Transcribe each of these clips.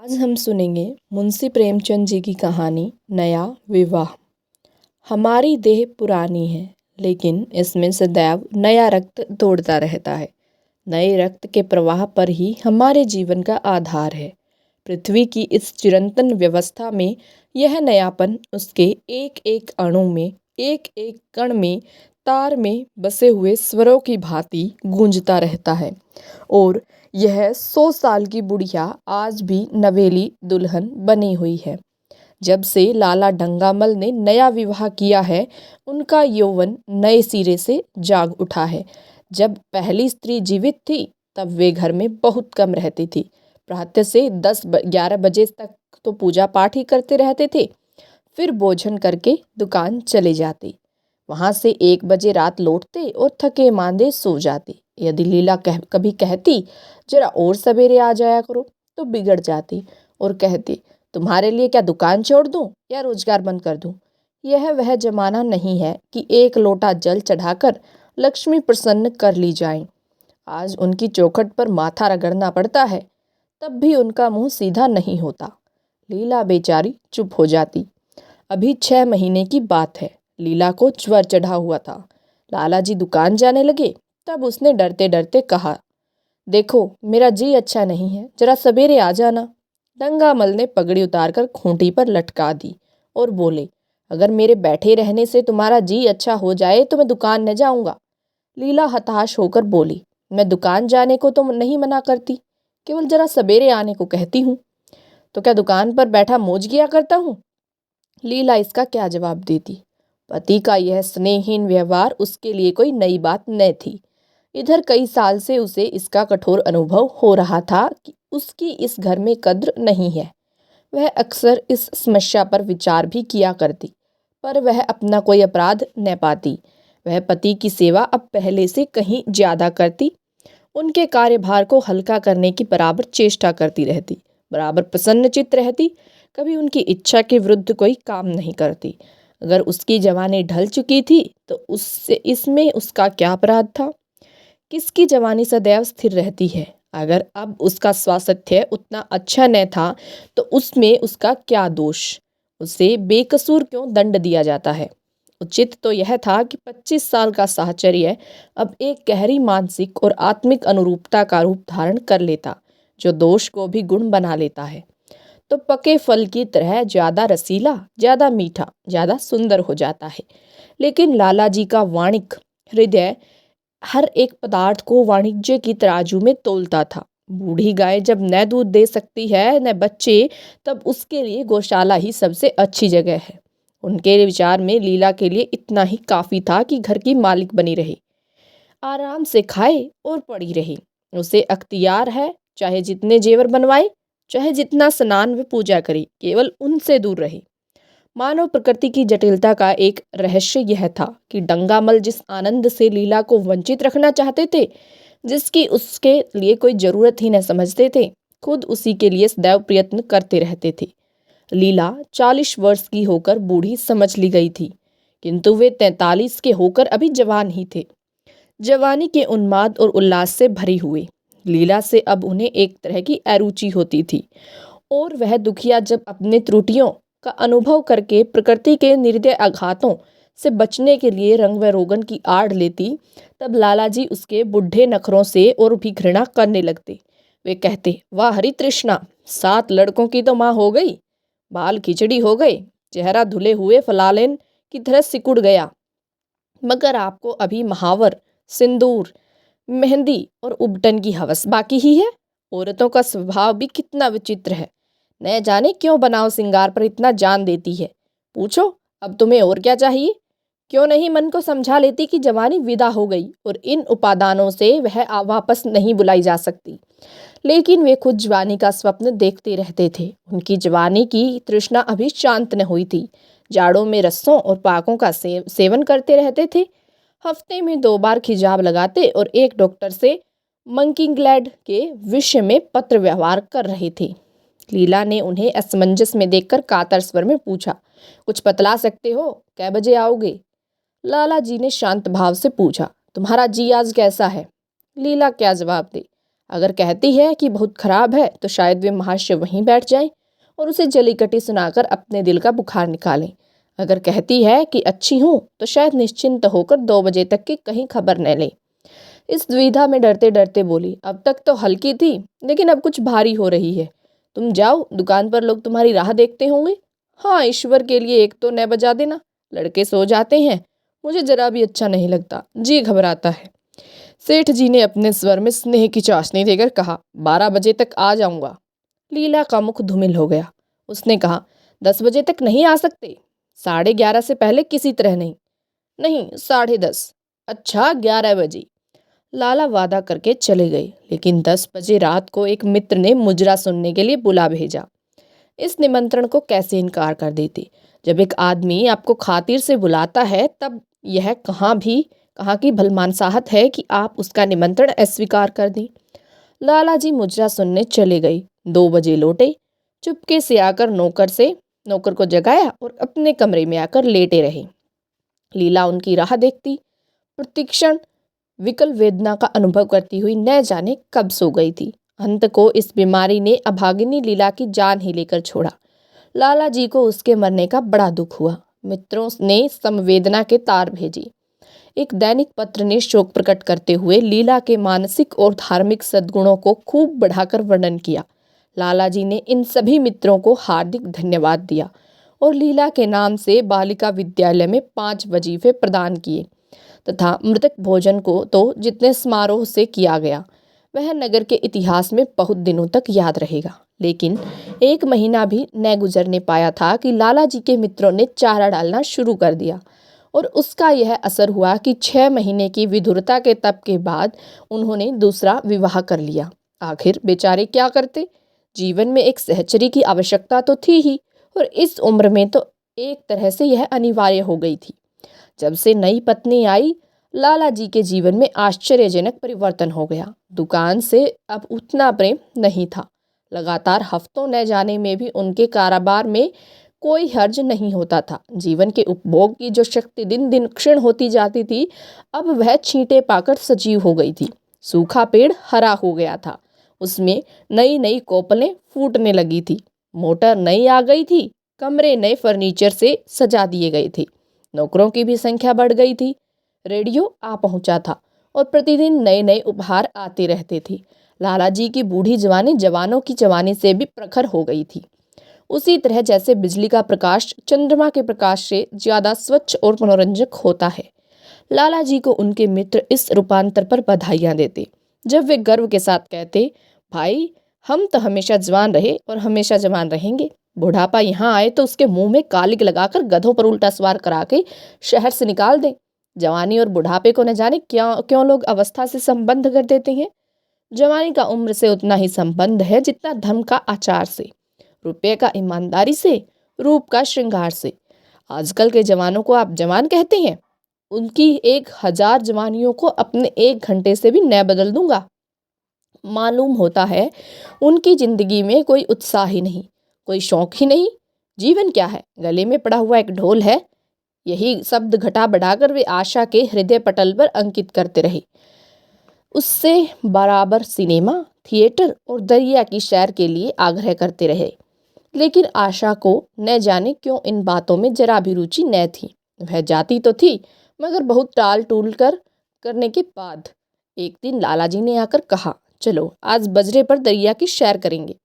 आज हम सुनेंगे मुंशी प्रेमचंद जी की कहानी नया विवाह। हमारी देह पुरानी है, लेकिन इसमें सदैव नया रक्त दौड़ता रहता है। नए रक्त के प्रवाह पर ही हमारे जीवन का आधार है। पृथ्वी की इस चिरंतन व्यवस्था में यह नयापन उसके एक एक अणु में, एक एक कण में, तार में बसे हुए स्वरों की भांति गूंजता रहता है। और यह 100 साल की बुढ़िया आज भी नवेली दुल्हन बनी हुई है। जब से लाला डंगामल ने नया विवाह किया है, उनका यौवन नए सिरे से जाग उठा है। जब पहली स्त्री जीवित थी, तब वे घर में बहुत कम रहती थी। प्रातः से 10-11 बजे तक तो पूजा पाठ ही करते रहते थे। फिर भोजन करके दुकान चले जाते। वहां से 1 बजे रात लौटते और थके मांदे सो जाते। यदि लीला कभी कहती जरा और सवेरे आ जाया करो, तो बिगड़ जाती और कहती तुम्हारे लिए क्या दुकान छोड़ दूं या रोजगार बंद कर दूं। यह वह जमाना नहीं है कि एक लोटा जल चढ़ाकर लक्ष्मी प्रसन्न कर ली जाए। आज उनकी चौखट पर माथा रगड़ना पड़ता है, तब भी उनका मुंह सीधा नहीं होता। लीला बेचारी चुप हो जाती। अभी 6 महीने की बात है। लीला को ज्वर चढ़ा हुआ था। लाला जी दुकान जाने लगे, तब उसने डरते डरते कहा, देखो मेरा जी अच्छा नहीं है, जरा सवेरे आ जाना। डंगामल ने पगड़ी उतारकर खूंटी पर लटका दी और बोले, अगर मेरे बैठे रहने से तुम्हारा जी अच्छा हो जाए तो मैं दुकान न जाऊंगा। लीला हताश होकर बोली, मैं दुकान जाने को तो नहीं मना करती, केवल जरा सवेरे आने को कहती हूँ। तो क्या दुकान पर बैठा मौज किया करता हूँ? लीला इसका क्या जवाब देती? पति का यह स्नेहहीन व्यवहार उसके लिए कोई नई बात न थी। इधर कई साल से उसे इसका कठोर अनुभव हो रहा था कि उसकी इस घर में कद्र नहीं है। वह अक्सर इस समस्या पर विचार भी किया करती, पर वह अपना कोई अपराध न पाती। वह पति की सेवा अब पहले से कहीं ज्यादा करती, उनके कार्यभार को हल्का करने की बराबर चेष्टा करती रहती, बराबर प्रसन्नचित्त रहती, कभी उनकी इच्छा के विरुद्ध कोई काम नहीं करती। अगर उसकी जवानी ढल चुकी थी, तो उससे इसमें उसका क्या अपराध था? किसकी जवानी सदैव स्थिर रहती है? अगर अब उसका स्वास्थ्य उतना अच्छा न था, तो उसमें उसका क्या दोष? उसे बेकसूर क्यों दंड दिया जाता है? उचित तो यह था कि 25 साल का साहचर्य अब एक गहरी मानसिक और आत्मिक अनुरूपता का रूप धारण कर लेता, जो दोष को भी गुण बना लेता है। तो पके फल की तरह ज्यादा रसीला, ज्यादा मीठा, ज्यादा सुंदर हो जाता है। लेकिन लाला जी का वाणिक हृदय हर एक पदार्थ को वाणिज्य की तराजू में तोलता था। बूढ़ी गाय जब न दूध दे सकती है न बच्चे, तब उसके लिए गौशाला ही सबसे अच्छी जगह है। उनके विचार में लीला के लिए इतना ही काफी था कि घर की मालिक बनी रहे, आराम से खाए और पड़ी रहे। उसे अख्तियार है, चाहे जितने जेवर बनवाए, चाहे जितना स्नान व पूजा करे, केवल उनसे दूर रहे। मानव प्रकृति की जटिलता का एक रहस्य यह था कि डंगामल जिस आनंद से लीला को वंचित रखना चाहते थे, जिसकी उसके लिए कोई जरूरत ही न समझते थे, खुद उसी के लिए सदैव प्रयत्न करते रहते थे। लीला 40 वर्ष की होकर बूढ़ी समझ ली गई थी, किंतु वे 43 के होकर अभी जवान ही थे, जवानी के उन्माद और उल्लास से भरी हुए। लीला से अब उन्हें एक तरह की अरुचि होती थी, और वह दुखिया जब अपने त्रुटियों का अनुभव करके प्रकृति के निर्दय आघातों से बचने के लिए रंग व रोगन की आड़ लेती, तब लाला जी उसके बुढ़े नखरों से और भी घृणा करने लगते। वे कहते, वाह हरि तृष्णा, 7 लड़कों की तो माँ हो गई, बाल खिचड़ी हो गए, चेहरा धुले हुए फलालेन की तरह सिकुड़ गया, मगर आपको अभी महावर, सिंदूर, मेहंदी और उबटन की हवस बाकी ही है। औरतों का स्वभाव भी कितना विचित्र है, न जाने क्यों बनाव सिंगार पर इतना जान देती है। पूछो अब तुम्हें और क्या चाहिए? क्यों नहीं मन को समझा लेती कि जवानी विदा हो गई और इन उपादानों से वह वापस नहीं बुलाई जा सकती। लेकिन वे खुद जवानी का स्वप्न देखते रहते थे। उनकी जवानी की तृष्णा अभी शांत न हुई थी। जाड़ों में रस्सों और पाकों का सेवन करते रहते थे। हफ्ते में 2 बार खिजाब लगाते और एक डॉक्टर से मंकिंगलैंड के विषय में पत्र व्यवहार कर रहे थे। लीला ने उन्हें असमंजस में देखकर कातर स्वर में पूछा, कुछ बतला सकते हो? कै बजे आओगे? लाला जी ने शांत भाव से पूछा, तुम्हारा जी आज कैसा है? लीला क्या जवाब दे? अगर कहती है कि बहुत खराब है तो शायद वे महाशय वहीं बैठ जाएं और उसे जली कटी सुनाकर अपने दिल का बुखार निकालें। अगर कहती है कि अच्छी हूँ तो शायद निश्चिंत होकर 2 बजे तक की कहीं खबर न ले। इस दुविधा में डरते डरते बोली, अब तक तो हल्की थी लेकिन अब कुछ भारी हो रही है। तुम जाओ, दुकान पर लोग तुम्हारी राह देखते होंगे। हाँ, ईश्वर के लिए एक तो न बजा देना, लड़के सो जाते हैं। मुझे जरा भी अच्छा नहीं लगता, जी घबराता है। सेठ जी ने अपने स्वर में स्नेह की चाशनी देकर कहा, 12 बजे तक आ जाऊंगा। लीला का मुख धूमिल हो गया। उसने कहा, 10 बजे तक नहीं आ सकते? 11:30 से पहले किसी तरह नहीं। नहीं, 10:30। अच्छा, 11 बजे। लाला वादा करके चले गए, लेकिन 10 बजे रात को एक मित्र ने मुजरा सुनने के लिए बुला भेजा। इस निमंत्रण को कैसे इनकार कर देती? जब एक आदमी आपको खातिर से बुलाता है तब यह कहाँ की भलमानसाहत है कि आप उसका निमंत्रण अस्वीकार कर दें। लाला जी मुजरा सुनने चले गए। 2 बजे लौटे। चुपके से आकर नौकर को जगाया और अपने कमरे में आकर लेटे रहे। लीला उनकी राह देखती, प्रतिक्षण विकल वेदना का अनुभव करती हुई न जाने कब सो गई थी। अंत को इस बीमारी ने अभागिनी लीला की जान ही लेकर छोड़ा। लाला जी को उसके मरने का बड़ा दुख हुआ। मित्रों ने संवेदना के तार भेजी। एक दैनिक पत्र ने शोक प्रकट करते हुए लीला के मानसिक और धार्मिक सद्गुणों को खूब बढ़ाकर वर्णन किया। लाला जी ने इन सभी मित्रों को हार्दिक धन्यवाद दिया और लीला के नाम से बालिका विद्यालय में 5 वजीफे प्रदान किए तथा मृतक भोजन को तो जितने समारोह से किया गया वह नगर के इतिहास में बहुत दिनों तक याद रहेगा। लेकिन 1 महीना भी न गुजरने पाया था कि लाला जी के मित्रों ने चारा डालना शुरू कर दिया और उसका यह असर हुआ कि 6 महीने की विधुरता के तप के बाद उन्होंने दूसरा विवाह कर लिया। आखिर बेचारे क्या करते? जीवन में एक सहचरी की आवश्यकता तो थी ही और इस उम्र में तो एक तरह से यह अनिवार्य हो गई थी। जब से नई पत्नी आई, लाला जी के जीवन में आश्चर्यजनक परिवर्तन हो गया। दुकान से अब उतना प्रेम नहीं था। लगातार हफ्तों न जाने में भी उनके कारोबार में कोई हर्ज नहीं होता था। जीवन के उपभोग की जो शक्ति दिन दिन क्षीण होती जाती थी, अब वह छींटे पाकर सजीव हो गई थी। सूखा पेड़ हरा हो गया था, उसमें नई नई कोपलें फूटने लगी थी। मोटर नई आ गई थी, कमरे नए फर्नीचर से सजा दिए गए थे। नौकरों की भी संख्या बढ़ गई थी। रेडियो आ पहुंचा था और प्रतिदिन नए नए उपहार आते रहते थे। लाला जी की बूढ़ी जवानी जवानों की जवानी से भी प्रखर हो गई थी। उसी तरह जैसे बिजली का प्रकाश चंद्रमा के प्रकाश से ज्यादा स्वच्छ और मनोरंजक होता है। लाला जी को उनके मित्र इस रूपांतर पर बधाइयां देते, जब वे गर्व के साथ कहते, भाई हम तो हमेशा जवान रहे और हमेशा जवान रहेंगे। बुढ़ापा यहाँ आए तो उसके मुंह में कालिक लगाकर गधों पर उल्टा सवार करा के शहर से निकाल दें। जवानी और बुढ़ापे को न जाने क्यों लोग अवस्था से संबंध कर देते हैं। जवानी का उम्र से उतना ही संबंध है जितना धर्म का आचार से, रुपये का ईमानदारी से, रूप का श्रृंगार से। आजकल के जवानों को आप जवान कहते हैं, उनकी 1000 जवानियों को अपने 1 घंटे से भी न बदल दूंगा। मालूम होता है उनकी जिंदगी में कोई उत्साह ही नहीं, कोई शौक ही नहीं। जीवन क्या है? गले में पड़ा हुआ एक ढोल है। यही शब्द घटा बढ़ाकर वे आशा के हृदय पटल पर अंकित करते रहे। उससे बराबर सिनेमा, थिएटर और दरिया की सैर के लिए आग्रह करते रहे। लेकिन आशा को न जाने क्यों इन बातों में जरा भी रुचि न थी। वह जाती तो थी, मगर बहुत टाल टूल करने के बाद एक दिन लाला जी ने आकर कहा, चलो आज बजरे पर दरिया की सैर करेंगे।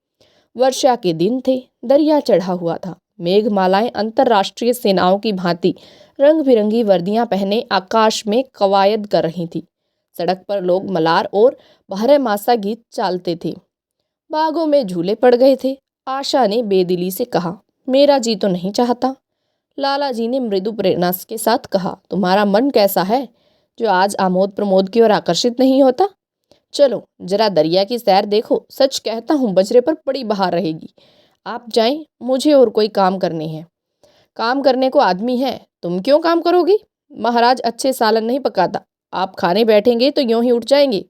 वर्षा के दिन थे, दरिया चढ़ा हुआ था। मेघमालाएं अंतर्राष्ट्रीय सेनाओं की भांति रंग बिरंगी वर्दियां पहने आकाश में कवायद कर रही थी। सड़क पर लोग मलार और बारहमासा गीत चालते थे। बागों में झूले पड़ गए थे। आशा ने बेदिली से कहा, मेरा जी तो नहीं चाहता। लाला जी ने मृदु प्रेरणा के साथ कहा, तुम्हारा मन कैसा है जो आज आमोद प्रमोद की ओर आकर्षित नहीं होता? चलो जरा दरिया की सैर देखो। सच कहता हूँ बजरे पर बड़ी बहार रहेगी। आप जाएं, मुझे और कोई काम करने हैं। काम करने को आदमी है, तुम क्यों काम करोगी? महाराज अच्छे सालन नहीं पकाता, आप खाने बैठेंगे तो यूं ही उठ जाएंगे।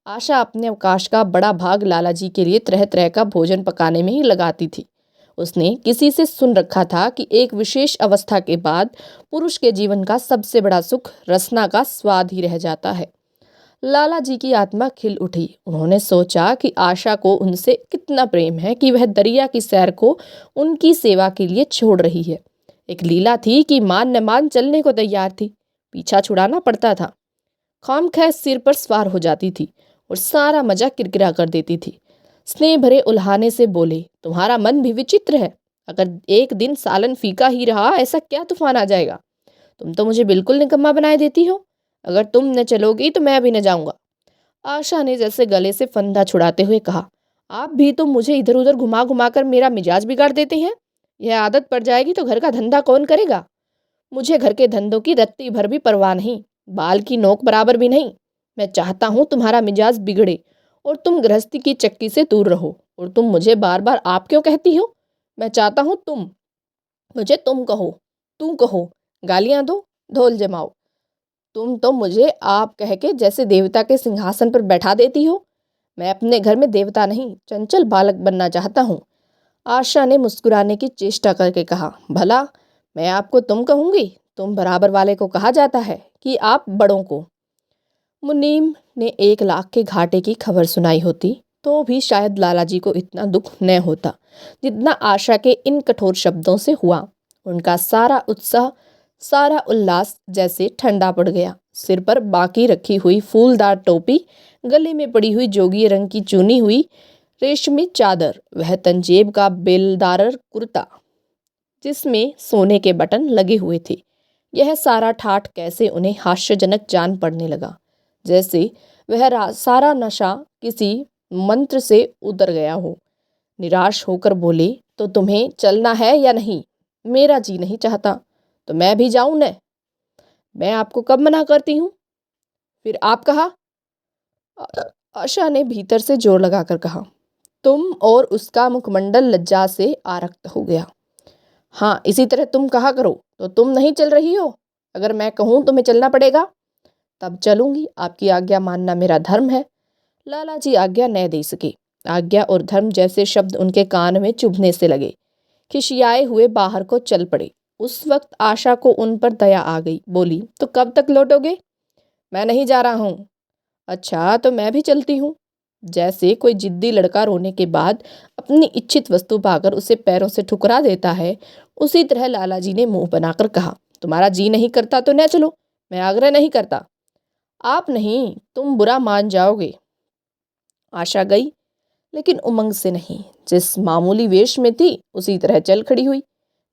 आशा अपने अवकाश का बड़ा भाग लाला जी के लिए तरह तरह का भोजन पकाने में ही लगाती थी। उसने किसी से सुन रखा था कि एक विशेष अवस्था के बाद पुरुष के जीवन का सबसे बड़ा सुख रसना का स्वाद ही रह जाता है। लाला जी की आत्मा खिल उठी। उन्होंने सोचा कि आशा को उनसे कितना प्रेम है कि वह दरिया की सैर को उनकी सेवा के लिए छोड़ रही है। एक लीला थी कि मान न मान चलने को तैयार थी, पीछा छुड़ाना पड़ता था। खामखैर सिर पर सवार हो जाती थी और सारा मजा किरकिरा कर देती थी। स्नेह भरे उल्हाने से बोले, तुम्हारा मन भी विचित्र है। अगर एक दिन सालन फीका ही रहा, ऐसा क्या तूफान आ जाएगा। तुम तो मुझे बिल्कुल निकम्मा बनाए देती हो। अगर तुम न चलोगी तो मैं भी न जाऊंगा। आशा ने जैसे गले से फंदा छुड़ाते हुए कहा, आप भी तो मुझे इधर उधर घुमा घुमा कर मेरा मिजाज बिगाड़ देते हैं। यह आदत पड़ जाएगी तो घर का धंधा कौन करेगा। मुझे घर के धंधों की रत्ती भर भी परवाह नहीं, बाल की नोक बराबर भी नहीं। मैं चाहता हूँ तुम्हारा मिजाज बिगड़े और तुम गृहस्थी की चक्की से दूर रहो। और तुम मुझे बार बार आप क्यों कहती हो। मैं चाहता हूँ तुम मुझे तुम कहो, तू कहो, गालियां दो, ढोल जमाओ। तुम तो मुझे आप कह के जैसे देवता के सिंहासन पर बैठा देती हो। मैं अपने घर में देवता नहीं, चंचल बालक बनना चाहता हूँ। आशा ने मुस्कुराने की चेष्टा करके कहा, भला मैं आपको तुम कहूंगी। तुम बराबर वाले को कहा जाता है कि आप बड़ों को। मुनीम ने 1 लाख के घाटे की खबर सुनाई होती तो भी शायद लाला जी को इतना दुख न होता जितना आशा के इन कठोर शब्दों से हुआ। उनका सारा उत्साह, सारा उल्लास जैसे ठंडा पड़ गया। सिर पर बाकी रखी हुई फूलदार टोपी, गले में पड़ी हुई जोगी रंग की चुनी हुई रेशमी चादर, वह तंजेब का बेलदार कुर्ता जिसमें सोने के बटन लगे हुए थे, यह सारा ठाठ कैसे उन्हें हास्यजनक जान पड़ने लगा। जैसे वह सारा नशा किसी मंत्र से उतर गया हो। निराश होकर बोले, तो तुम्हें चलना है या नहीं। मेरा जी नहीं चाहता तो मैं भी जाऊं न। मैं आपको कब मना करती हूँ। फिर आप कहा। आशा ने भीतर से जोर लगाकर कहा। तुम और उसका मुखमंडल लज्जा से आरक्त हो गया। हाँ, इसी तरह तुम कहा करो। तो तुम नहीं चल रही हो। अगर मैं कहूँ तुम्हें चलना पड़ेगा तब चलूंगी। आपकी आज्ञा मानना मेरा धर्म है। लाला जी आज्ञा न दे सके। आज्ञा और धर्म जैसे शब्द उनके कान में चुभने से लगे। खिसियाए हुए बाहर को चल पड़े। उस वक्त आशा को उन पर दया आ गई। बोली, तो कब तक लौटोगे। मैं नहीं जा रहा हूँ। अच्छा, तो मैं भी चलती हूँ। जैसे कोई जिद्दी लड़का रोने के बाद अपनी इच्छित वस्तु पाकर उसे पैरों से ठुकरा देता है, उसी तरह लाला जी ने मुंह बनाकर कहा, तुम्हारा जी नहीं करता तो न चलो। मैं आग्रह नहीं करता। आप नहीं, तुम बुरा मान जाओगे। आशा गई, लेकिन उमंग से नहीं। जिस मामूली वेश में थी उसी तरह चल खड़ी हुई।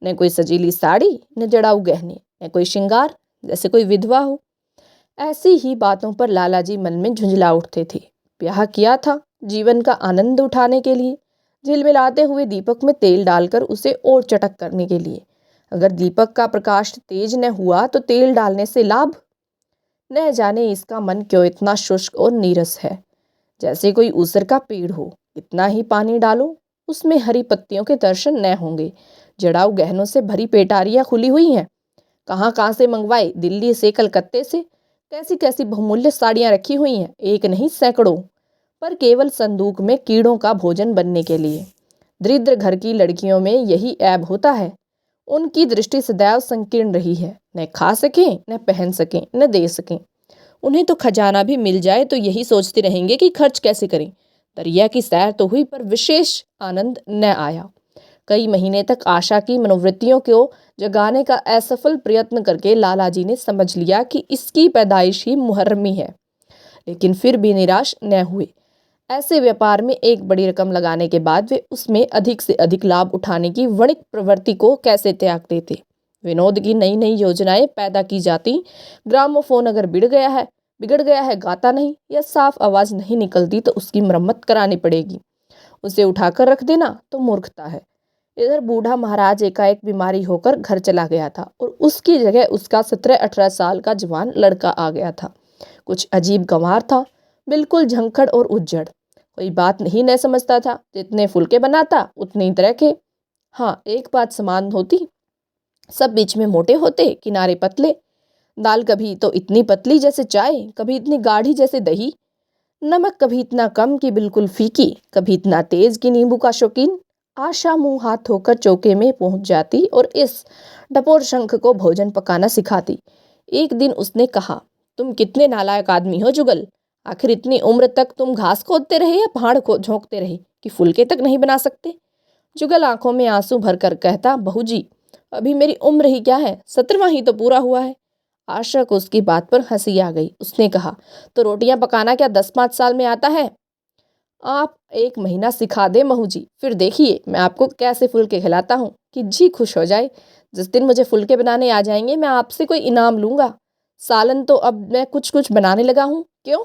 न कोई सजीली साड़ी, न जड़ाऊ गहने, न कोई श्रृंगार, जैसे कोई विधवा हो। ऐसी ही बातों पर लाला जी मन में झुंझला उठते थे। ब्याह किया था जीवन का आनंद उठाने के लिए, झिलमिलाते हुए दीपक में तेल डालकर उसे और चटक करने के लिए। अगर दीपक का प्रकाश तेज न हुआ तो तेल डालने से लाभ। न जाने इसका मन क्यों इतना शुष्क और नीरस है, जैसे कोई ऊसर का पेड़ हो। इतना ही पानी डालो, उसमें हरी पत्तियों के दर्शन न होंगे। जड़ाऊ गहनों से भरी पेटारियां खुली हुई हैं। कहाँ कहाँ से मंगवाए, दिल्ली से, कलकत्ते से। कैसी कैसी बहुमूल्य साड़ियाँ रखी हुई हैं, एक नहीं सैकड़ों, पर केवल संदूक में कीड़ों का भोजन बनने के लिए। दरिद्र घर की लड़कियों में यही ऐब होता है। उनकी दृष्टि सदैव संकीर्ण रही है। न खा सकें, न पहन सकें, न दे सकें। उन्हें तो खजाना भी मिल जाए तो यही सोचते रहेंगे कि खर्च कैसे करें। दरिया की सैर तो हुई, पर विशेष आनंद न आया। कई महीने तक आशा की मनोवृत्तियों को जगाने का असफल प्रयत्न करके लाला जी ने समझ लिया कि इसकी पैदाइश ही मुहर्रमी है, लेकिन फिर भी निराश न हुए। ऐसे व्यापार में एक बड़ी रकम लगाने के बाद वे उसमें अधिक से अधिक लाभ उठाने की वणिक प्रवृत्ति को कैसे त्याग देते। विनोद की नई नई योजनाएं पैदा की जाती। ग्रामोफोन अगर बिगड़ गया है, गाता नहीं या साफ आवाज नहीं निकलती तो उसकी मरम्मत करानी पड़ेगी। उसे उठाकर रख देना तो मूर्खता है। इधर बूढ़ा महाराज एकाएक बीमारी होकर घर चला गया था और उसकी जगह उसका 17-18 साल का जवान लड़का आ गया था। कुछ अजीब गंवार था, बिल्कुल झंखड़ और उज्जड़। कोई बात नहीं न समझता था। जितने फुलके बनाता उतनी तरह के। हाँ, एक बात समान होती, सब बीच में मोटे होते, किनारे पतले। दाल कभी तो इतनी पतली जैसे चाय, कभी इतनी गाढ़ी जैसे दही। नमक कभी इतना कम कि बिल्कुल फीकी, कभी इतना तेज कि नींबू का शौकीन। आशा मुंह हाथ धोकर चौके में पहुंच जाती और इस डपोर शंख को भोजन पकाना सिखाती। एक दिन उसने कहा, तुम कितने नालायक आदमी हो जुगल। आखिर इतनी उम्र तक तुम घास खोदते रहे या पहाड़ को झोंकते रहे कि फुलके तक नहीं बना सकते? जुगल आंखों में आंसू भरकर कहता, बहू जी, अभी मेरी उम्र ही क्या है, 17वां ही तो पूरा हुआ है। आशा को उसकी बात पर हंसी आ गई। उसने कहा, तो रोटियां पकाना क्या 10-5 साल में आता है? आप 1 महीना सिखा दे बहू जी, फिर देखिए मैं आपको कैसे फुलके खिलाता हूँ कि जी खुश हो जाए। जिस दिन मुझे फुलके बनाने आ जाएंगे मैं आपसे कोई इनाम लूंगा। सालन तो अब मैं कुछ कुछ बनाने लगा हूँ। क्यों?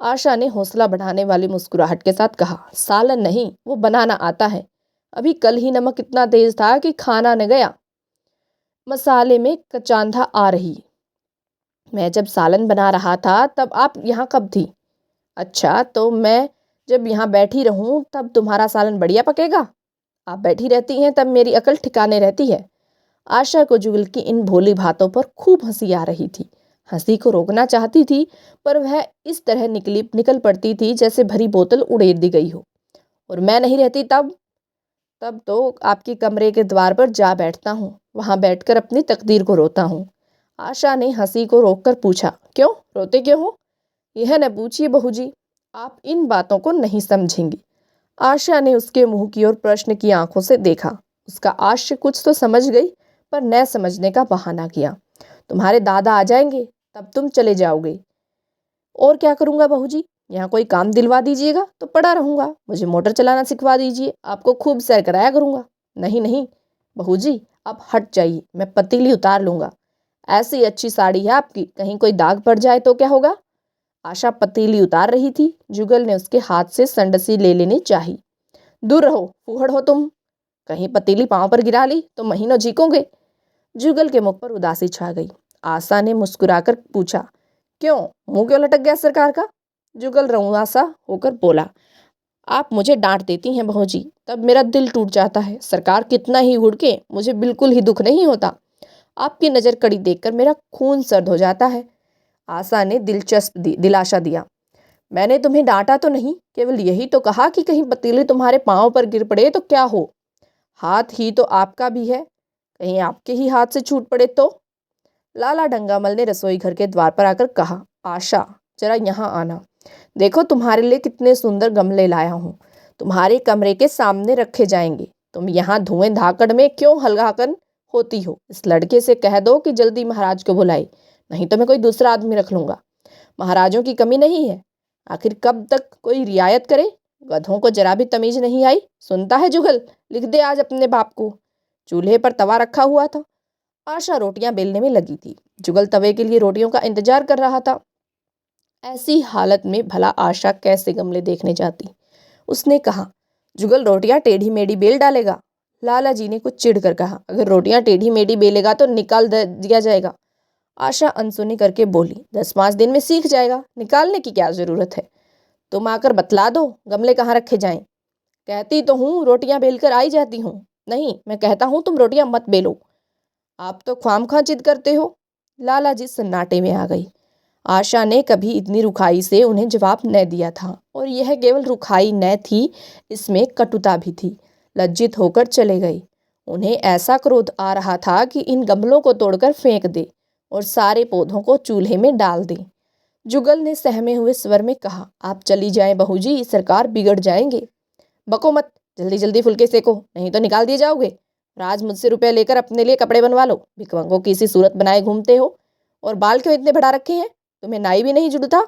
आशा ने हौसला बढ़ाने वाली मुस्कुराहट के साथ कहा, सालन नहीं, वो बनाना आता है। अभी कल ही नमक इतना तेज था कि खाना न गया। मसाले में कचांधा आ रही। मैं जब सालन बना रहा था तब आप यहाँ कब थी? अच्छा, तो मैं जब यहाँ बैठी रहूं तब तुम्हारा सालन बढ़िया पकेगा। आप बैठी रहती हैं तब मेरी अकल ठिकाने रहती है। आशा को जुगल की इन भोली बातों पर खूब हंसी आ रही थी। हंसी को रोकना चाहती थी पर वह इस तरह निकल पड़ती थी जैसे भरी बोतल उड़ेल दी गई हो। और मैं नहीं रहती तब? तब तो आपके कमरे के द्वार पर जा बैठता हूँ, वहां बैठकर अपनी तकदीर को रोता हूँ। आशा ने हंसी को रोककर पूछा, क्यों रोते क्यों हो? यह न पूछिए बहू जी, आप इन बातों को नहीं समझेंगी। आशा ने उसके मुंह की ओर प्रश्न की आंखों से देखा। उसका आश्य कुछ तो समझ गई पर न समझने का बहाना किया। तुम्हारे दादा आ जाएंगे तब तुम चले जाओगे। और क्या करूंगा बहू जी? यहाँ कोई काम दिलवा दीजिएगा तो पड़ा रहूंगा। मुझे मोटर चलाना सिखवा दीजिए, आपको खूब सैर कराया करूंगा। नहीं नहीं बहू जी, आप हट जाइए, मैं पतीली उतार लूंगा। ऐसी अच्छी साड़ी है आपकी, कहीं कोई दाग पड़ जाए तो क्या होगा? आशा पतीली उतार रही थी। जुगल ने उसके हाथ से संडसी ले लेनी चाही। दूर रहो, फूहड़ हो तुम। कहीं पतीली पांव पर गिरा ली तो महीनों चीखोगे। जुगल के मुख पर उदासी छा गई। आशा ने मुस्कुराकर पूछा, क्यों, मुंह क्यों लटक गया सरकार का? जुगल रउआ सा होकर बोला, आप मुझे डांट देती हैं बहू जी, तब मेरा दिल टूट जाता है। सरकार कितना ही हुड़के, मुझे बिल्कुल ही दुख नहीं होता। आपकी नज़र कड़ी देखकर मेरा खून सर्द हो जाता है। आशा ने दिलासा दिया, मैंने तुम्हें डांटा तो नहीं, केवल यही तो कहा कि कहीं पतीली तुम्हारे पांव पर गिर पड़े तो क्या हो। हाथ ही तो आपका भी है, कहीं आपके ही हाथ से छूट पड़े तो? लाला डंगामल ने रसोई घर के द्वार पर आकर कहा, आशा जरा यहाँ आना। देखो तुम्हारे लिए कितने सुंदर गमले लाया हूँ, तुम्हारे कमरे के सामने रखे जाएंगे। तुम यहाँ धुएं धाकड़ में क्यों हलगाकर होती हो? इस लड़के से कह दो कि जल्दी महाराज को बुलाए, नहीं तो मैं कोई दूसरा आदमी रख लूंगा। महाराजों की कमी नहीं है, आखिर कब तक कोई रियायत करे? गधों को जरा भी तमीज नहीं आई। सुनता है जुगल? लिख दे आज अपने बाप को। चूल्हे पर तवा रखा हुआ था। आशा रोटियां बेलने में लगी थी। जुगल तवे के लिए रोटियों का इंतजार कर रहा था। ऐसी हालत में भला आशा कैसे गमले देखने जाती? उसने कहा, जुगल रोटियां टेढ़ी मेढ़ी बेल डालेगा। लाला जी ने कुछ चिढ़ कर कहा, अगर रोटियां टेढ़ी मेढ़ी बेलेगा तो निकाल दिया जाएगा। आशा अनसुनी करके बोली, 10-5 दिन में सीख जाएगा, निकालने की क्या जरूरत है? तुम आकर बतला दो गमले कहाँ रखे जाएं। कहती तो हूँ रोटियां बेलकर आई जाती हूँ। नहीं, मैं कहता हूँ तुम रोटियां मत बेलो। आप तो ख्वामख्वाह जिद करते हो। लाला जी सन्नाटे में आ गई। आशा ने कभी इतनी रुखाई से उन्हें जवाब न दिया था, और यह केवल रुखाई न थी, इसमें कटुता भी थी। लज्जित होकर चले गए। उन्हें ऐसा क्रोध आ रहा था कि इन गमलों को तोड़कर फेंक दे और सारे पौधों को चूल्हे में डाल दे। जुगल ने सहमे हुए स्वर में कहा, आप चली जाएं बहू जी, सरकार बिगड़ जाएंगे। बको मत, जल्दी जल्दी फुलके सेको, नहीं तो निकाल दिए जाओगे। राज मुझसे रुपए लेकर अपने लिए कपड़े बनवा लो। भिखमंगों की सी सूरत बनाए घूमते हो। और बाल क्यों इतने बढ़ा रखे हैं? तुम्हें नाई भी नहीं जुड़ता?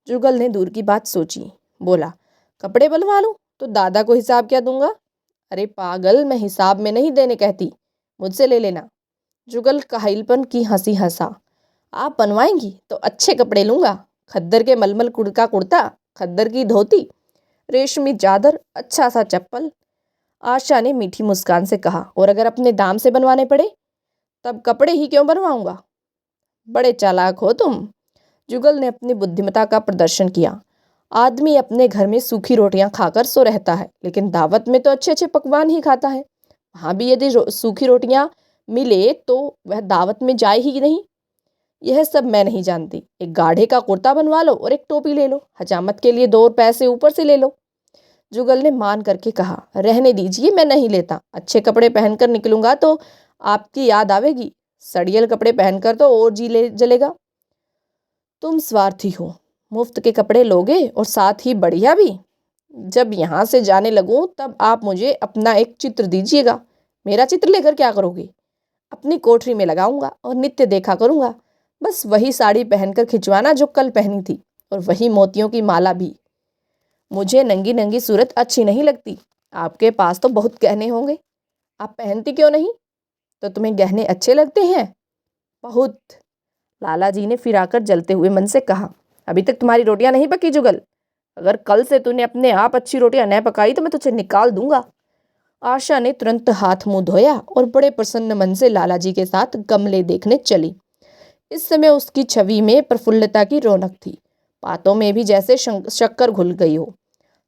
जुगल ने दूर की बात सोची, बोला, कपड़े बनवा लूं तो दादा को हिसाब क्या दूंगा? अरे पागल, मैं हिसाब में नहीं देने कहती, मुझसे ले लेना। जुगल काहिलपन की हंसी हंसा, आप बनवाएंगी तो अच्छे कपड़े लूंगा। खद्दर के मलमल का कुर्ता, खद्दर की धोती, रेशमी चादर, अच्छा सा चप्पल। आशा ने मीठी मुस्कान से कहा, और अगर अपने दाम से बनवाने पड़े? तब कपड़े ही क्यों बनवाऊंगा। बड़े चालाक हो तुम। जुगल ने अपनी बुद्धिमत्ता का प्रदर्शन किया। आदमी अपने घर में सूखी रोटियां खाकर सो रहता है, लेकिन दावत में तो अच्छे अच्छे पकवान ही खाता है। वहां भी यदि सूखी रोटियां मिले तो वह दावत में जाए ही नहीं। यह सब मैं नहीं जानती। एक गाढ़े का कुर्ता बनवा लो और एक टोपी ले लो, हजामत के लिए 2 पैसे ऊपर से ले लो। जुगल ने मान करके कहा, रहने दीजिए, मैं नहीं लेता। अच्छे कपड़े पहनकर निकलूंगा तो आपकी याद आवेगी, सड़ियल कपड़े पहनकर तो और जी ले जलेगा। तुम स्वार्थी हो, मुफ्त के कपड़े लोगे और साथ ही बढ़िया भी। जब यहाँ से जाने लगूं तब आप मुझे अपना एक चित्र दीजिएगा। मेरा चित्र लेकर क्या करोगे? अपनी कोठरी में लगाऊंगा और नित्य देखा करूंगा। बस वही साड़ी पहनकर खिंचवाना जो कल पहनी थी, और वही मोतियों की माला भी। मुझे नंगी नंगी सूरत अच्छी नहीं लगती। आपके पास तो बहुत गहने होंगे, आप पहनती क्यों नहीं? तो तुम्हें गहने अच्छे लगते हैं? बहुत। लाला जी ने फिर आकर जलते हुए मन से कहा, अभी तक तुम्हारी रोटियां नहीं पकी जुगल। अगर कल से तूने अपने आप अच्छी रोटियां न पकाई तो मैं तुझे निकाल दूंगा। आशा ने तुरंत हाथ मुंह धोया और बड़े प्रसन्न मन से लाला जी के साथ गमले देखने चली। इस समय उसकी छवि में प्रफुल्लता की रौनक थी, बातों में भी जैसे शक्कर घुल गई हो।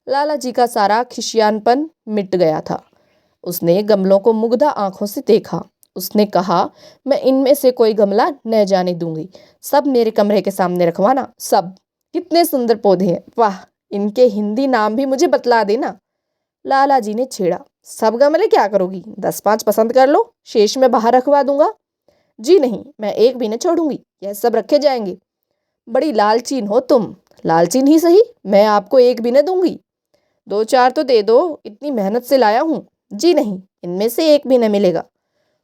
लाला जी का सारा खिसियानपन मिट गया था। उसने गमलों को मुग्धा आंखों से देखा। उसने कहा, मैं इनमें से कोई गमला न जाने दूंगी, सब मेरे कमरे के सामने रखवाना। सब। कितने सुंदर पौधे हैं, वाह! इनके हिंदी नाम भी मुझे बतला देना। लाला जी ने छेड़ा, सब गमले क्या करोगी? 10-5 पसंद कर लो, शेष में बाहर रखवा दूंगा। जी नहीं, मैं एक भी न छोड़ूंगी, यह सब रखे जाएंगे। बड़ी लालचीन हो तुम। लालचीन ही सही, मैं आपको एक भी न दूंगी। 2-4 तो दे दो, इतनी मेहनत से लाया हूँ। जी नहीं, इनमें से एक भी न मिलेगा।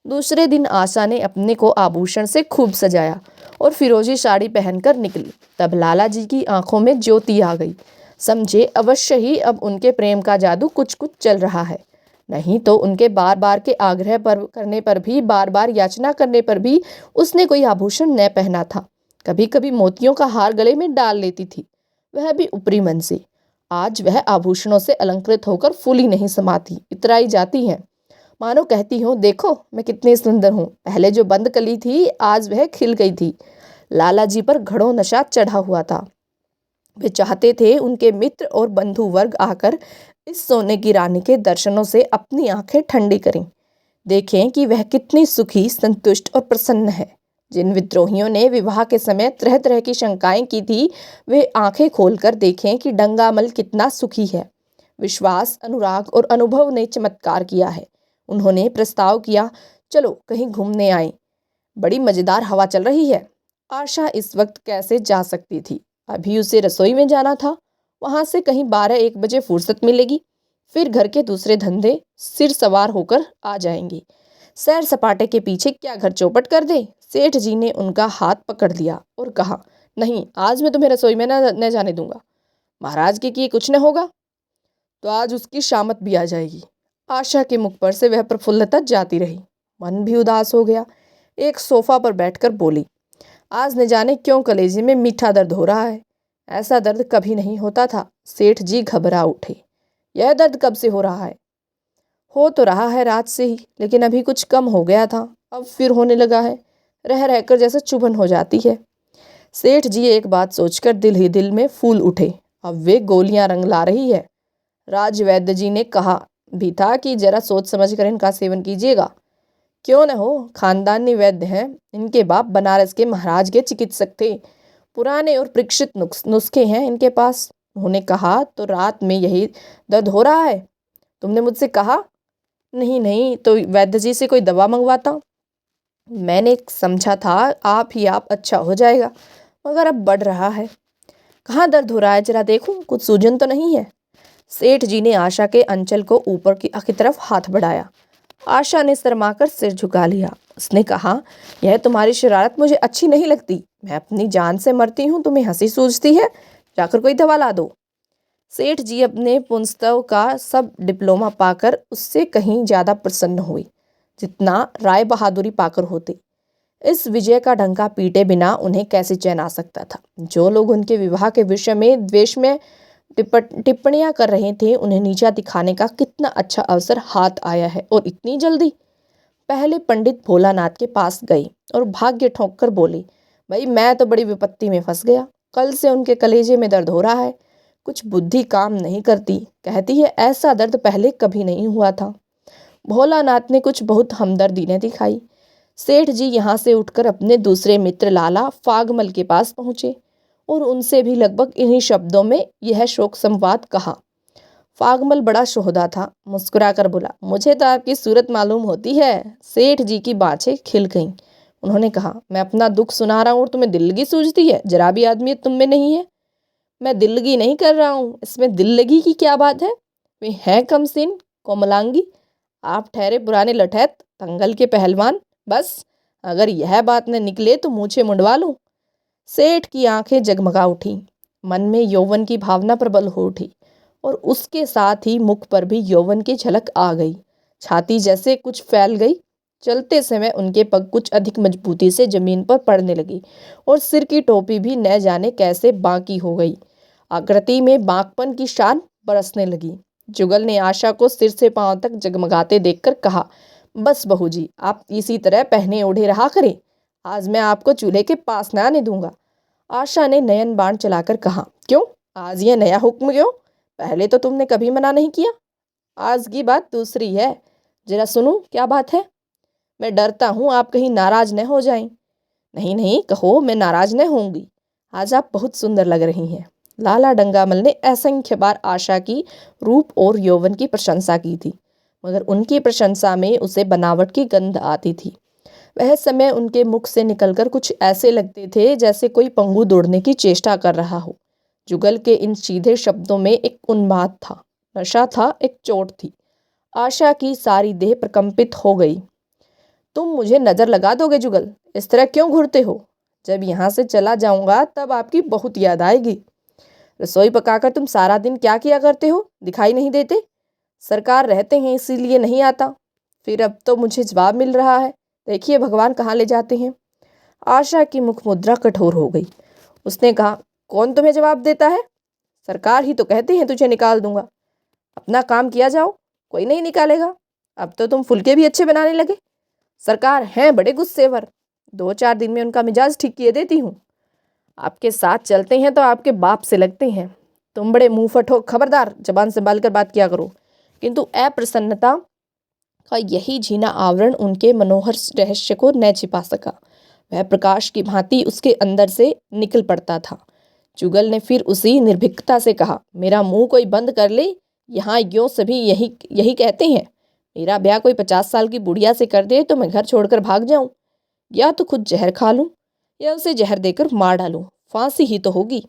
दूसरे दिन आशा ने अपने को आभूषण से खूब सजाया और फिरोजी साड़ी पहनकर निकली। तब लाला जी की आंखों में ज्योति आ गई। समझे अवश्य ही अब उनके प्रेम का जादू कुछ कुछ चल रहा है। नहीं तो उनके बार बार के आग्रह पर करने पर भी, बार बार याचना करने पर भी उसने कोई आभूषण न पहना था। कभी कभी मोतियों का हार गले में डाल लेती थी, वह भी ऊपरी मन से। आज वह आभूषणों से अलंकृत होकर फूली नहीं समाती, इतराई जाती हैं। मानो कहती हूँ, देखो मैं कितनी सुंदर हूँ। पहले जो बंद कली थी, आज वह खिल गई थी। लाला जी पर घड़ों नशा चढ़ा हुआ था। वे चाहते थे उनके मित्र और बंधु वर्ग आकर इस सोने की रानी के दर्शनों से अपनी आंखें ठंडी करें, देखें कि वह कितनी सुखी, संतुष्ट और प्रसन्न है। जिन विद्रोहियों ने विवाह के समय तरह तरह की शंकाएं की थी, वे आंखें खोलकर देखें कि डंगामल कितना सुखी है। विश्वास, अनुराग और अनुभव ने चमत्कार किया है। उन्होंने प्रस्ताव किया, चलो कहीं घूमने आए, बड़ी मजेदार हवा चल रही है। आशा इस वक्त कैसे जा सकती थी? अभी उसे रसोई में जाना था, वहां से कहीं 12-1 बजे फुर्सत मिलेगी, फिर घर के दूसरे धंधे सिर सवार होकर आ जाएंगी। सैर सपाटे के पीछे क्या घर चौपट कर दे? सेठ जी ने उनका हाथ पकड़ लिया और कहा, नहीं, आज मैं तुम्हें रसोई में न जाने दूंगा। महाराज के किए कुछ न होगा तो आज उसकी शामत भी आ जाएगी। आशा के मुख पर से वह प्रफुल्लता जाती रही। मन भी उदास हो गया। एक सोफा पर बैठकर बोली, आज न जाने क्यों कलेजे में मीठा दर्द हो रहा है। ऐसा दर्द कभी नहीं होता था। सेठ जी घबरा उठे। यह दर्द कब से हो रहा है? हो तो रहा है रात से ही, लेकिन अभी कुछ कम हो गया था, अब फिर होने लगा है। रह रहकर जैसे चुभन हो जाती है। सेठ जी एक बात सोचकर दिल ही दिल में फूल उठे। अब वे गोलियां रंग ला रही है। राजवैद्य जी ने कहा भी था कि जरा सोच समझ कर इनका सेवन कीजिएगा। क्यों न हो, खानदानी वैद्य हैं। इनके बाप बनारस के महाराज के चिकित्सक थे। पुराने और परीक्षित नुस्खे हैं इनके पास। उन्होंने कहा, तो रात में यही दर्द हो रहा है? तुमने मुझसे कहा? नहीं नहीं, तो वैद्य जी से कोई दवा मंगवाता। मैंने समझा था आप अच्छा हो जाएगा, मगर अब बढ़ रहा है। कहाँ दर्द हो रहा है, जरा देखूं, कुछ सूजन तो नहीं है? सेठ जी ने आशा के अंचल को ऊपर की तरफ हाथ बढ़ाया। आशा ने शर्माकर सिर झुका लिया। उसने कहा, यह तुम्हारी शरारत मुझे अच्छी नहीं लगती। मैं अपनी जान से मरती हूँ, तुम्हें हंसी सूझती है? जाकर कोई दवा ला दो। सेठ जी अपने पुंस्तव का सब डिप्लोमा पाकर उससे कहीं ज्यादा प्रसन्न हुई जितना राय बहादुरी पाकर होते। इस विजय का डंका पीटे बिना उन्हें कैसे चैन आ सकता था? जो लोग उनके विवाह के विषय में द्वेष में टिप्पणियां कर रहे थे, उन्हें नीचा दिखाने का कितना अच्छा अवसर हाथ आया है, और इतनी जल्दी। पहले पंडित भोलानाथ के पास गई और भाग्य ठोंक कर बोली, भाई मैं तो बड़ी विपत्ति में फंस गया। कल से उनके कलेजे में दर्द हो रहा है। कुछ बुद्धि काम नहीं करती। कहती है ऐसा दर्द पहले कभी नहीं हुआ था। भोलानाथ ने कुछ बहुत हमदर्दी ने दिखाई। सेठ जी यहाँ से उठकर अपने दूसरे मित्र लाला फागमल के पास पहुँचे और उनसे भी लगभग इन्हीं शब्दों में यह शोक संवाद कहा। फागमल बड़ा शोहदा था, मुस्कुरा कर बोला, मुझे तो आपकी सूरत मालूम होती है। सेठ जी की बाछें खिल गईं। उन्होंने कहा, मैं अपना दुख सुना रहा हूँ और तुम्हें दिल की सूझती है? जरा भी आदमी तुम में नहीं है। मैं दिल लगी नहीं कर रहा हूँ, इसमें दिल लगी की क्या बात है। वे हैं कमसीन कोमलांगी, आप ठहरे पुराने लठैत दंगल के पहलवान। बस अगर यह बात न निकले तो मूछें मुंडवा लूं। सेठ की आंखें जगमगा उठी, मन में यौवन की भावना प्रबल हो उठी और उसके साथ ही मुख पर भी यौवन की झलक आ गई। छाती जैसे कुछ फैल गई। चलते समय उनके पग कुछ अधिक मजबूती से जमीन पर पड़ने लगी और सिर की टोपी भी न जाने कैसे बांकी हो गई। आकृति में बांकपन की शान बरसने लगी। जुगल ने आशा को सिर से पांव तक जगमगाते देखकर कहा, बस बहू जी, आप इसी तरह पहने ओढ़े रहा करें, आज मैं आपको चूल्हे के पास न आने दूंगा। आशा ने नयन बाण चलाकर कहा, क्यों, आज ये नया हुक्म क्यों? पहले तो तुमने कभी मना नहीं किया। आज की बात दूसरी है, जरा सुनो क्या बात है। मैं डरता हूँ आप कहीं नाराज न हो जाएं। नहीं नहीं, कहो, मैं नाराज न होंगी। आज आप बहुत सुंदर लग रही हैं। लाला डंगामल ने असंख्य बार आशा की रूप और यौवन की प्रशंसा की थी, मगर उनकी प्रशंसा में उसे बनावट की गंध आती थी। वह समय उनके मुख से निकलकर कुछ ऐसे लगते थे जैसे कोई पंगु दौड़ने की चेष्टा कर रहा हो। जुगल के इन सीधे शब्दों में एक उन्माद था, नशा था, एक चोट थी। आशा की सारी देह प्रकंपित हो गई। तुम मुझे नजर लगा दोगे जुगल? इस तरह क्यों घूरते हो? जब यहाँ से चला जाऊंगा तब आपकी बहुत याद आएगी। रसोई पकाकर तुम सारा दिन क्या किया करते हो, दिखाई नहीं देते? सरकार रहते हैं इसीलिए नहीं आता। फिर अब तो मुझे जवाब मिल रहा है, देखिए भगवान कहाँ ले जाते हैं। आशा की मुख मुद्रा कठोर हो गई। उसने कहा, कौन तुम्हें जवाब देता है? सरकार ही तो कहती है तुझे निकाल दूंगा। अपना काम किया जाओ, कोई नहीं निकालेगा। अब तो तुम फुलके भी अच्छे बनाने लगे। सरकार हैं बड़े गुस्सेवर, 2-4 दिन में उनका मिजाज ठीक किए देती हूँ। आपके साथ चलते हैं तो आपके बाप से लगते हैं। तुम बड़े मुंहफट हो, खबरदार जबान संभाल कर बात किया करो। किंतु अप्रसन्नता का यही झीना आवरण उनके मनोहर रहस्य को न छिपा सका। वह प्रकाश की भांति उसके अंदर से निकल पड़ता था। जुगल ने फिर उसी निर्भीकता से कहा, मेरा मुंह कोई बंद कर ले, यहाँ यो सभी यही यही कहते हैं। मेरा ब्याह कोई 50 साल की बुढ़िया से कर दे तो मैं घर छोड़कर भाग जाऊं, या तो खुद जहर खा लूं या उसे जहर देकर मार डालूं, फांसी ही तो होगी।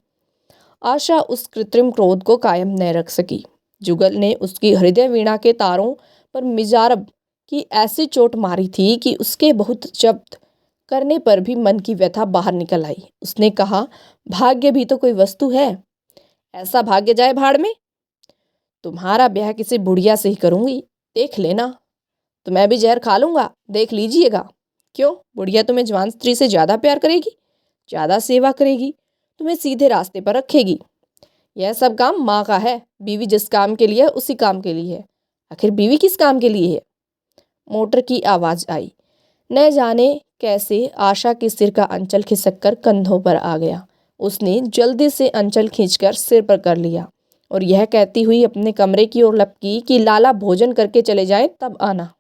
आशा उस कृत्रिम क्रोध को कायम न रख सकी। जुगल ने उसकी हृदय वीणा के तारों पर मिजारब की ऐसी चोट मारी थी कि उसके बहुत जब्त करने पर भी मन की व्यथा बाहर निकल आई। उसने कहा, भाग्य भी तो कोई वस्तु है, ऐसा भाग्य जाए भाड़ में। तुम्हारा ब्याह किसी बुढ़िया से ही करूंगी, देख लेना। तो मैं भी जहर खा लूंगा, देख लीजिएगा। क्यों, बुढ़िया तुम्हें जवान स्त्री से ज़्यादा प्यार करेगी, ज़्यादा सेवा करेगी, तुम्हें सीधे रास्ते पर रखेगी। यह सब काम माँ का है। बीवी जिस काम के लिए है उसी काम के लिए है। आखिर बीवी किस काम के लिए है? मोटर की आवाज़ आई। न जाने कैसे आशा के सिर का अंचल खिसक कर कंधों पर आ गया। उसने जल्दी से अंचल खींचकर सिर पर कर लिया और यह कहती हुई अपने कमरे की ओर लपकी कि लाला भोजन करके चले जाएं तब आना।